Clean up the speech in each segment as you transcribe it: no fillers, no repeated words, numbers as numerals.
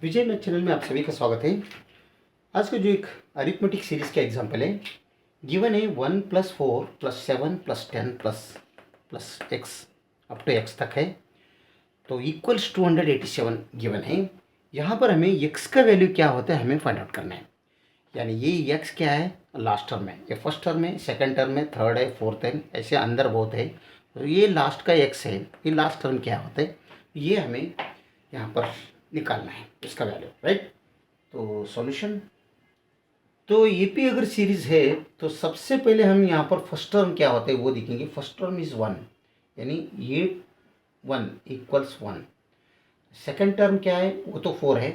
विजय math channel में आप सभी का स्वागत है। आज का जो एक अरिथमेटिक सीरीज का एग्जांपल है, गिवन है 1 + 4 + 7 + 10 plus x up to x तक है, तो इक्वल्स 287 गिवन है। यहाँ पर हमें एक्स का वैल्यू क्या होता है हमें फाइंड आउट करना है। यानी ये एक्स क्या है, लास्ट टर्म है, ये फर्स्ट टर्म है, सेकंड टर्म है, थर्ड है, फोर्थ है, ऐसे अंदर बहुत है। तो ये लास्ट का एक्स है, ये लास्ट टर्म क्या होता है, ये हमें यहाँ पर निकालना है इसका वैल्यू, राइट। तो सॉल्यूशन, तो ये भी अगर सीरीज है तो सबसे पहले हम यहाँ पर फर्स्ट टर्म क्या होता है वो देखेंगे। फर्स्ट टर्म इज 1, यानी ये 1 = 1। सेकंड टर्म क्या है, वो तो 4 है,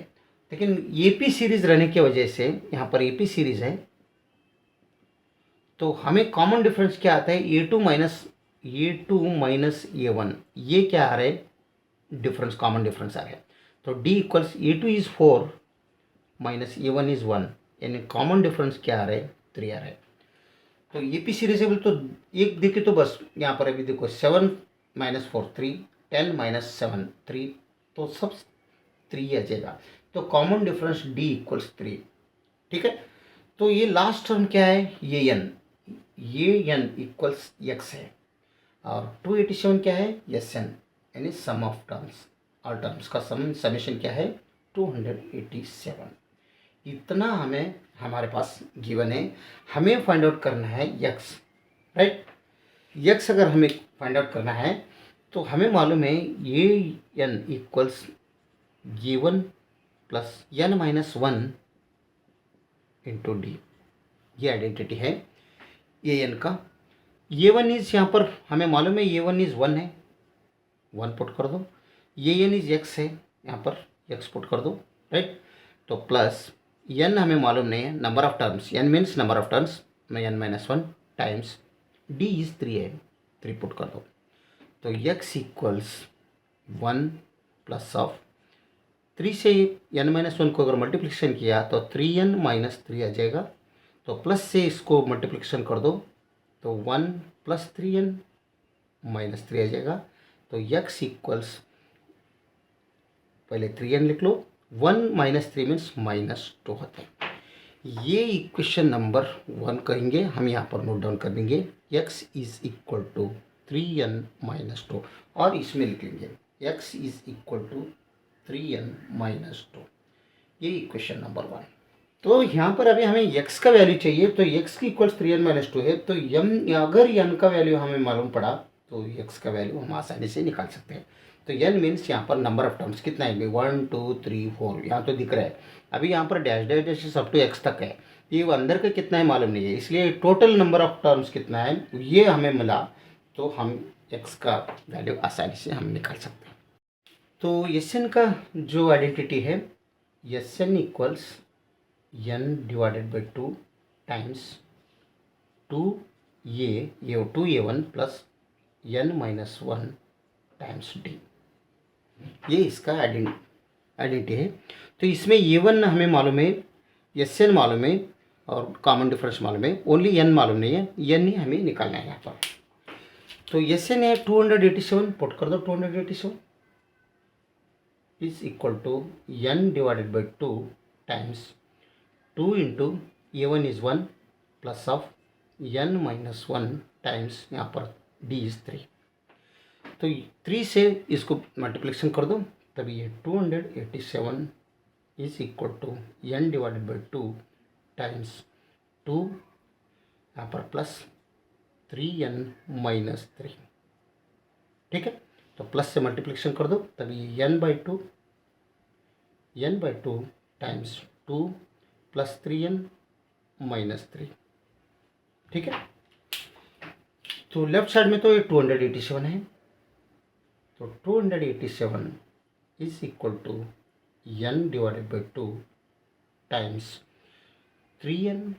लेकिन ये पी सीरीज रहने की वजह से यहाँ पर ए पी सीरीज है, तो हमें कॉमन डिफरेंस क्या आता है, ए टू माइनस ए1, ये क्या आ रहा है, डिफरेंस, कॉमन डिफरेंस आ रहा है। तो D equals A2 is 4 minus A1 is 1, यानी कॉमन डिफरेंस क्या आ रहा है, 3 आ रहा है। तो ये पी सीरीजेबल तो एक देखे तो बस यहाँ पर अभी देखो 7 - 4 3, 10 - 7 3, तो सब 3 आ जाएगा। तो कॉमन डिफरेंस डी इक्वल्स 3, ठीक है। तो ये लास्ट टर्म क्या है, ये एन इक्वल्स एक्स है, और 287 क्या है, एस एन, यानी सम ऑफ टर्म्स, ऑल टर्म्स का समेशन क्या है, 287। इतना हमें हमारे पास गिवन है, हमें फाइंड आउट करना है यक्स, राइट। यक्स अगर हमें फाइंड आउट करना है तो हमें मालूम है ये n equals given plus n-1 into D, ये आइडेंटिटी है ए एन का। ये वन इज यहाँ पर हमें मालूम है ये वन इज 1 है, 1 पुट कर दो। ये एन इज एक्स है, यहाँ पर एक्स पुट कर दो, राइट। तो प्लस एन हमें मालूम नहीं है, number of terms, n means number of terms में n-1 टाइम्स डी इज 3 है, 3 पुट कर दो। तो x इक्वल्स 1 प्लस ऑफ 3 से n-1 को अगर मल्टीप्लिकेशन किया तो 3n - 3 आ जाएगा। तो प्लस से इसको मल्टीप्लिकेशन कर दो तो 1 + 3n - 3 आ जाएगा। तो x इक्वल्स, पहले 3n लिख लो, 1 - 3 मीन्स -2 होता है। ये इक्वेशन नंबर 1 कहेंगे, हम यहाँ पर नोट डाउन कर देंगे, x is equal to 3n - 2, और इसमें लिख लेंगे x is equal to 3n - 2, ये इक्वेशन नंबर 1। तो यहाँ पर अभी हमें x का वैल्यू चाहिए, तो x की इक्वल्स 3n - 2 है, तो अगर n का वैल्यू हमें मालूम पड़ा तो x का वैल्यू हम आसानी से निकाल सकते हैं। तो n मीन्स यहाँ पर नंबर ऑफ टर्म्स कितना है, 1 2 3 4, यहाँ तो दिख रहा है। अभी यहाँ पर dash dash dash up to x तक है, ये अंदर का कितना है मालूम नहीं है, इसलिए टोटल नंबर ऑफ टर्म्स कितना है ये हमें मिला, तो हम x का वैल्यू आसानी से हम निकाल सकते हैं। तो एस एन का जो आइडेंटिटी है, S n equals n/2 times 2a1 plus n-1 times D, ये इसका आइडेंटिटी है। तो इसमें a1 हमें मालूम है, एस एन मालूम है, और कॉमन डिफरेंस मालूम है, ओनली n मालूम नहीं है, n ही हमें निकालना है यहाँ पर। तो एस एन है 287, पुट कर दो 287 is equal to n/2 times 2 into a1 is 1 plus of n-1 times यहाँ पर d इज 3। तो 3 से इसको मल्टीप्लिकेशन कर दो, तभी ये 287 is equal to n/2 times 2 यहाँ पर प्लस 3n - 3, ठीक है। तो प्लस से मल्टीप्लिकेशन कर दो, तभी n/2 टाइम्स 2 प्लस 3n - 3, ठीक है। तो लेफ्ट साइड में तो ये 287 है, तो 287 is equal to n/2 times 3n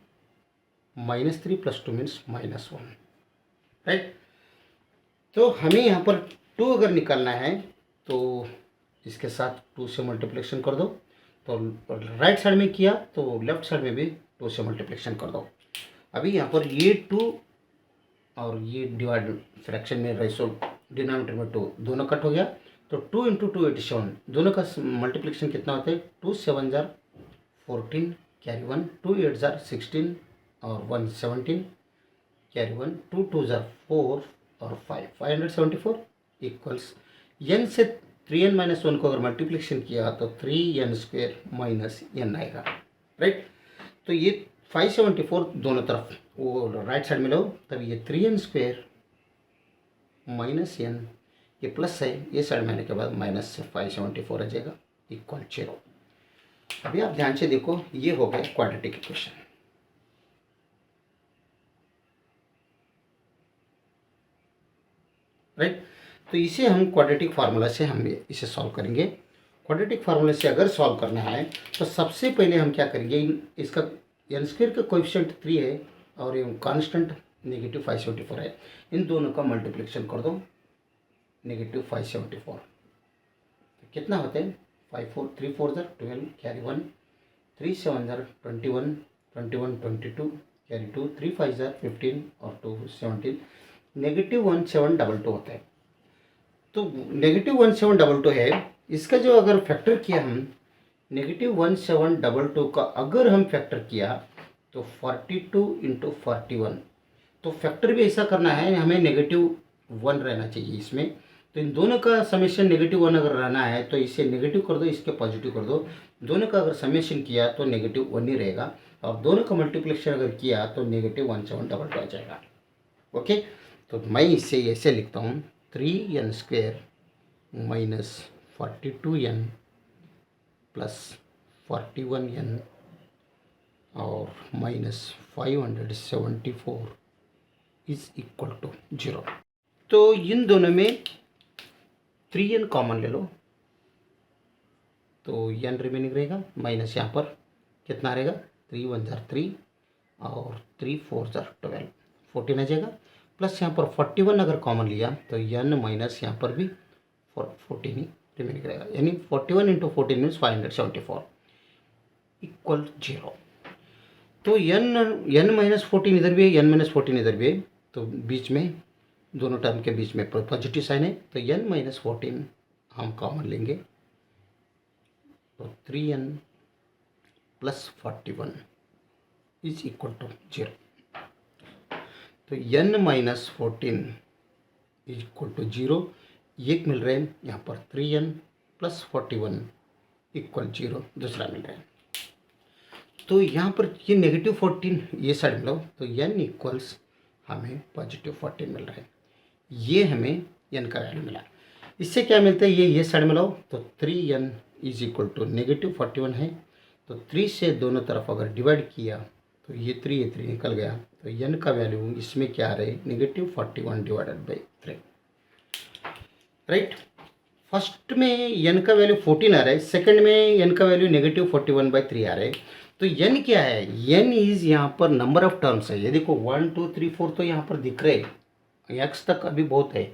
- 3 + 2 means -1, right. तो हमें यहाँ पर 2 अगर निकालना है तो इसके साथ 2 से मल्टीप्लिकेशन कर दो, तो राइट साइड में किया तो लेफ्ट साइड में भी 2 से मल्टीप्लिकेशन कर दो। अभी यहाँ पर ये 2 और ये डिवाइड फ्रैक्शन में रेशो डिनोमिनेटर में 2 दोनों कट हो गया, तो 2 इंटू 287 दोनों का मल्टीप्लिकेशन कितना होता है? 2 7 जार 14 कैरी 1, 2 8 जार 16 और 1 17 कैरी 1, 2 2 जार 4 और 5 574 इक्वल्स n से 3n माइनस 1 को अगर मल्टीप्लिकेशन किया तो 3n स्क्वेयर माइनस n आएगा, राइट। तो ये 574 दोनों तरफ वो राइट साइड में लो, तब ये 3n स्क्वेयर माइनस n, ये प्लस है, ये साइड में आने के बाद माइनस से 574 आ जाएगा इक्वल 0। अभी आप ध्यान से देखो, ये हो गया क्वाड्रेटिक इक्वेशन, राइट। तो इसे हम क्वाड्रेटिक फार्मूला से हम इसे सॉल्व करेंगे। क्वाड्रेटिक फार्मूला से अगर सॉल्व करना है तो सबसे पहले हम क्या करेंगे, इसका n स्क्वेयर का कोएफिशिएंट 3 है और ये कांस्टेंट नेगेटिव 574 है, इन दोनों का मल्टीप्लिकेशन कर दो नेगेटिव 574। तो कितना होता है? 5 4 3 4 ज़र 12 कैरी 1, 3 7 ज़र 21 21 22 कैरी 2, 3 5 ज़र 15 और 2 17, नेगेटिव 1722 होता है। तो नेगेटिव 1722 है, इसका जो अगर फैक्टर किया हम नेगेटिव 1722 का अगर हम फैक्टर किया तो 42 इंटू 41, तो फैक्टर भी ऐसा करना है, हमें नेगेटिव 1 रहना चाहिए इसमें। तो इन दोनों का समेशन नेगेटिव 1 अगर रहना है तो इसे नेगेटिव कर दो, इसके पॉजिटिव कर दो, दोनों का अगर समेशन किया तो नेगेटिव 1 ही रहेगा, और दोनों का मल्टीप्लिकेशन अगर किया तो नेगेटिव 1722 आ जाएगा, ओके। तो मैं इसे ऐसे लिखता हूँ 3n square minus 42n plus 41n और माइनस 574 इज इक्वल टू 0। तो इन दोनों में 3n कॉमन ले लो तो n रिमेनिंग रहेगा, माइनस यहाँ पर कितना रहेगा 3 1 जार 3 और 3 4 जार 12 14 आ जाएगा, प्लस यहाँ पर 41 अगर कॉमन लिया तो n माइनस यहाँ पर भी 14 ही रिमेनिंग रहेगा, यानी 41 इंटू 14 मीन्स 574 इक्वल 0। तो n माइनस 14 इधर भी है, n माइनस 14 इधर भी है, तो बीच में दोनों टर्म के बीच में पॉजिटिव साइन है, तो n माइनस 14 हम कॉमन लेंगे तो 3n plus 41 is equal to 0। तो n minus 14 is equal to 0, एक मिल रहा है यहाँ पर 3n प्लस 41 इक्वल 0, दूसरा मिल रहा है। तो यहाँ पर ये नेगेटिव 14 ये साइड मिलाओ तो n इक्वल्स हमें पॉजिटिव 14 मिल रहा है, ये हमें n का वैल्यू मिला। इससे क्या मिलता है, ये साइड मिलाओ तो 3n is equal to negative 41 है, तो 3 से दोनों तरफ अगर डिवाइड किया तो ये 3 निकल गया, तो n का वैल्यू इसमें क्या आ रहा है negative 41 divided by 3, right. First में n का वैल्यू 14 आ रहा है, सेकंड में n का वैल्यू नेगेटिव 41/3 आ रहा है। तो n क्या है, n इज यहाँ पर नंबर ऑफ टर्म्स है, ये देखो 1 2 3 4 तो यहाँ पर दिख रहे, x तक अभी बहुत है,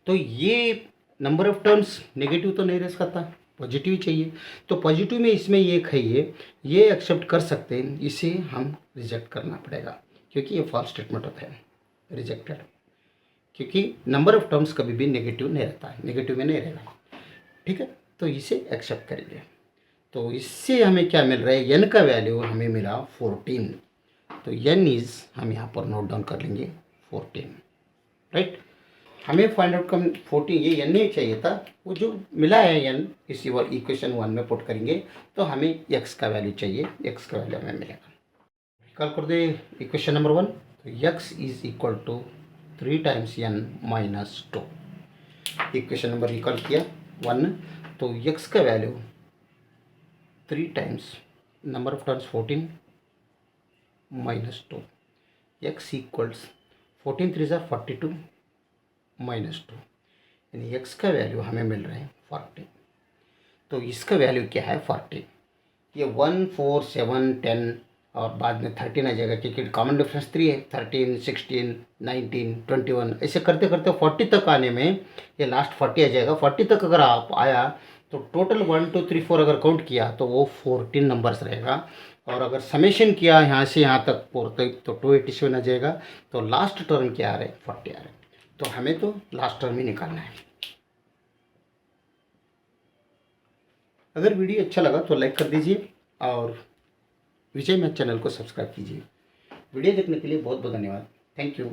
तो ये नंबर ऑफ टर्म्स नेगेटिव तो नहीं रह सकता, पॉजिटिव चाहिए। तो पॉजिटिव में इसमें एक है, ये एक्सेप्ट कर सकते हैं, इसे हम रिजेक्ट करना पड़ेगा क्योंकि ये फॉल्स स्टेटमेंट होता है, रिजेक्टेड, क्योंकि नंबर ऑफ टर्म्स कभी भी नेगेटिव नहीं रहता है, नेगेटिव में नहीं रहेगा, ठीक है। तो इसे एक्सेप्ट करेंगे, तो इससे हमें क्या मिल रहा है, n का वैल्यू हमें मिला 14, तो n इज़ हम यहाँ पर नोट डाउन कर लेंगे 14, राइट। हमें फाइंड आउट कम 14, ये n नहीं चाहिए था, वो जो मिला है n इसी इक्वेशन 1 में पुट करेंगे तो हमें x का वैल्यू चाहिए, x का वैल्यू हमें मिलेगा। निकाल कर दे इक्वेशन नंबर 1, तो x is equal to 3 times n minus 2। Equation number निकाल किया 1, तो x का value 3 times number of terms 14 minus 2, x equals 14 3 ज़ा 42 माइनस 2, यानी x का वैल्यू हमें मिल रहा है 40। तो इसका वैल्यू क्या है 40, ये 1 4 7 10 और बाद में 13 आ जाएगा क्योंकि कॉमन डिफरेंस 3 है, 13 16 19 21 ऐसे करते करते 40 तक आने में ये लास्ट 40 आ जाएगा। 40 तक अगर आप आया तो टोटल 1 2 3 4 अगर काउंट किया तो वो 14 नंबर्स रहेगा, और अगर समेशन किया यहाँ से यहाँ तक 4 तक तो 287 आ जाएगा। तो लास्ट टर्म क्या आ रहा है 40 आ रहा है, तो हमें तो लास्ट टर्म ही निकालना है। अगर वीडियो अच्छा लगा तो लाइक कर दीजिए और विजय मैथ चैनल को सब्सक्राइब कीजिए। वीडियो देखने के लिए बहुत बहुत धन्यवाद। Thank you.